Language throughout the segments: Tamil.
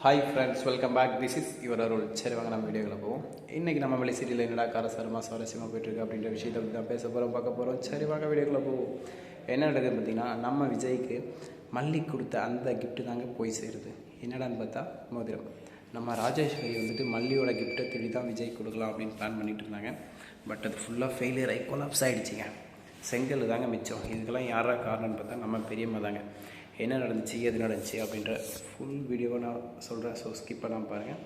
Hi friends, welcome back. This is your Arul. சரி, வாங்க நம்ம வீடியோவில் போவோம். இன்றைக்கி நம்ம வெளி சீரியல் என்னடா காரசாரமாக சுவாரஸ்யமாக போயிட்டுருக்கு அப்படின்ற விஷயத்தை பற்றி தான் பேச போகிறோம், பார்க்க போகிறோம். சரி, வாங்க வீடியோக்குள்ளே போவோம். என்ன நடக்குதுன்னு பார்த்தீங்கன்னா, நம்ம விஜய்க்கு மல்லி கொடுத்த அந்த கிஃப்ட்டு தாங்க போய் சேருது. என்னடான்னு பார்த்தா மோதிரம். நம்ம ராஜேஸ்வரி வந்துட்டு மல்லியோட கிஃப்ட்டை தேடி தான் விஜய் கொடுக்கலாம் அப்படின்னு பிளான் பண்ணிட்டு இருந்தாங்க. பட் அது ஃபுல்லாக ஃபெயிலியர் ஆகி கொலாப்ஸ் ஆகிடுச்சிங்க. செங்கல் தாங்க மிச்சம். இதுக்கெல்லாம் யாரா காரணம்னு பார்த்தா நம்ம பெரியம்மா தாங்க. என்ன நடந்துச்சு, எது நடந்துச்சு அப்படின்ற ஃபுல் வீடியோவை நான் சொல்கிறேன். ஸோ ஸ்கிப் பண்ணாமல் பாருங்கள்.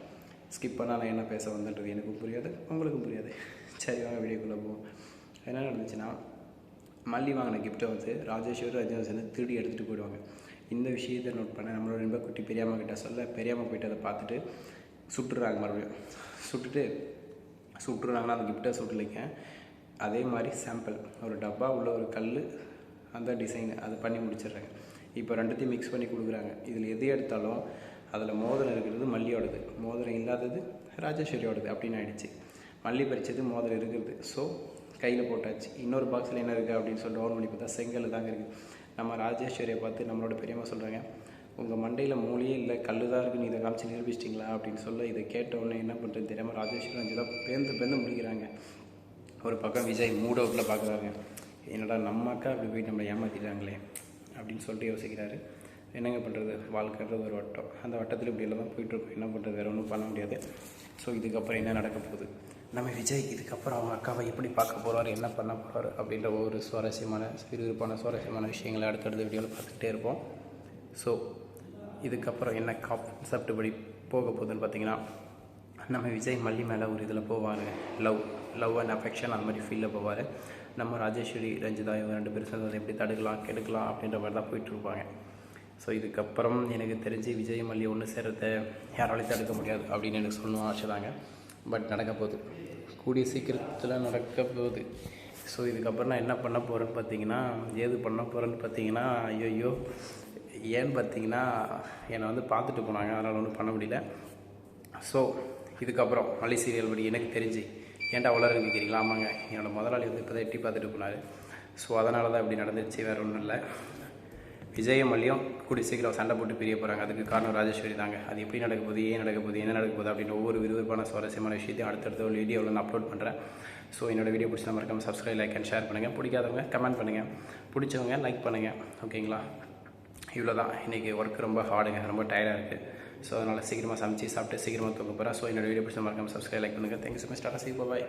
ஸ்கிப் பண்ணால் நான் என்ன பேச வந்துன்றது எனக்கும் புரியாது, உங்களுக்கும் புரியாது. சரி, வாங்க வீடியோக்குள்ளே போவோம். என்ன நடந்துச்சுன்னா, மல்லி வாங்கின கிஃப்ட்டை வந்து ராஜேஸ்வரி ரஜினி சேர்ந்து திருடி எடுத்துகிட்டு போயிடுவாங்க. இந்த விஷயத்தை நோட் பண்ண நம்மளோட நண்பர் குட்டி பெரியாம்மா கிட்ட சொல்ல, பெரியாம்மா போய்ட்டு அதை பார்த்துட்டு சுட்டுறாங்க. மறுபடியும் சுட்டுறாங்கன்னா அந்த கிஃப்ட்டை சுட்டுலைங்க. அதே மாதிரி சாம்பிள் ஒரு டப்பா உள்ள ஒரு கல், அந்த டிசைன் அதை பண்ணி முடிச்சிடுறாங்க. இப்போ ரெண்டுத்தையும் மிக்ஸ் பண்ணி கொடுக்குறாங்க. இதில் எது எடுத்தாலும் அதில் மோதிரம் இருக்கிறது மல்லியோடது, மோதிரம் இல்லாதது ராஜேஸ்வரியோடது அப்படின்னு ஆகிடுச்சு. மல்லி பறித்தது, மோதிரம் இருக்கிறது. ஸோ கையில் போட்டாச்சு. இன்னொரு பாக்ஸில் என்ன இருக்குது அப்படின்னு சொல்லி டவுன் பண்ணி பார்த்தா செங்கல் தாங்க இருக்குது. நம்ம ராஜேஸ்வரியை பார்த்து நம்மளோட பெரியம்மா சொல்கிறாங்க, உங்கள் மண்டையில் மூலியே இல்லை, கல் தான் இருக்குன்னு இதை காமிச்சு நிரூபிச்சிட்டிங்களா அப்படின்னு சொல்ல, இதை கேட்டவுடனே என்ன பண்ணுறது தெரியாமல் ராஜேஸ்வரி அஞ்சு தான் பேர்ந்து முடிக்கிறாங்க. ஒரு பக்கம் விஜய் மூட் அவுட்டில் பார்க்குறாங்க. என்னடா நம்ம அக்கா அப்படி போய் நம்மளை ஏமாற்றிட்டாங்களே அப்படின்னு சொல்லிட்டு யோசிக்கிறாரு. என்னங்க பண்ணுறது, வாழ்க்கைன்றது ஒரு வட்டம். அந்த வட்டத்தில் இப்படி எல்லாம் தான் போயிட்டுருக்கோம். என்ன பண்ணுறது, வேறு ஒன்றும் பண்ண முடியாது. ஸோ இதுக்கப்புறம் என்ன நடக்க போகுது, நம்ம விஜய் இதுக்கப்புறம் அவங்க அக்காவை எப்படி பார்க்க போகிறாரு, என்ன பண்ண போகிறாரு அப்படின்ற ஒரு விறுவிறுப்பான சுவாரஸ்யமான விஷயங்களை அடுத்தடுத்த வீடியோவில் பார்த்துக்கிட்டே இருப்போம். ஸோ இதுக்கப்புறம் என்ன கான்செப்ட் படி போக போகுதுன்னு பார்த்தீங்கன்னா, நம்ம விஜய் மல்லி மேலே ஒரு இதில் போவார், லவ் அண்ட் அஃபெக்ஷன் அந்த மாதிரி ஃபீலில் போவார். நம்ம ராஜேஸ்வரி ரஞ்சிதா இவங்க ரெண்டு பேரும் சேர்ந்து எப்படி தடுக்கலாம் கெடுக்கலாம் அப்படின்ற மாதிரி தான் போயிட்டுருப்பாங்க. ஸோ இதுக்கப்புறம் எனக்கு தெரிஞ்சு விஜய் மல்லி ஒன்று சேர்றத யாராலையும் தடுக்க முடியாது அப்படின்னு எனக்கு சொல்லணும் ஆசை தாங்க. பட் நடக்க போகுது, கூடிய சீக்கிரத்தில் நடக்க போகுது. ஸோ இதுக்கப்புறம் நான் என்ன பண்ண போகிறேன்னு பார்த்தீங்கன்னா, ஏது பண்ண போகிறேன்னு பார்த்தீங்கன்னா, ஐயோ ஏன்னு பார்த்தீங்கன்னா, என்னை வந்து பார்த்துட்டு போனாங்க, அதனால் ஒன்றும் பண்ண முடியல. ஸோ இதுக்கப்புறம் மல்லி சீரியல் படி எனக்கு தெரிஞ்சு ஏன்டா அவ்வளோ கேட்குறீங்களா? ஆமாங்க, என்னோடய முதலாளி வந்து இப்போ தான் எட்டி பார்த்துட்டு போனார். ஸோ அதனால தான் இப்படி நடந்துருச்சு, வேறு ஒன்றும் இல்லை. விஜயும் மல்லியும் கூடி சீக்கிரம் சண்டை போட்டு பிரிய போகிறாங்க. அதுக்கு காரணம் ராஜேஸ்வரி தாங்க. அது எப்படி நடக்க போகுது, ஏன் நடக்க போகுது, என்ன நடக்க போகுது அப்படின்னு ஒவ்வொரு விறுவிறுப்பான சுவாரஸ்யமான விஷயத்தையும் அடுத்தடுத்த ஒரு வீடியோவில் நான் அப்லோட் பண்ணுறேன். ஸோ என்னோடய வீடியோ பிடிச்சா மறக்காமல் சப்ஸ்கிரைப், லைக் அண்ட் ஷேர் பண்ணுங்கள். பிடிக்காதவங்க கமெண்ட் பண்ணுங்கள், பிடிச்சவங்க லைக் பண்ணுங்கள். ஓகேங்களா? இவ்வளோ தான். இன்றைக்கி ஒர்க் ரொம்ப ஹார்டுங்க, ரொம்ப டயர்டாக இருக்குது. ஸோ அதனால் சீக்கிரமாக சமைச்சு சாப்பிட்டு சீக்கிரமாக தூக்க போகிறேன். ஸோ என்னோடய வீடியோ பிடிச்சா மறக்காமல் சப்ஸ்கிரைப், லைக் பண்ணுங்கள். Thank you so much. Tata, see, பாய்.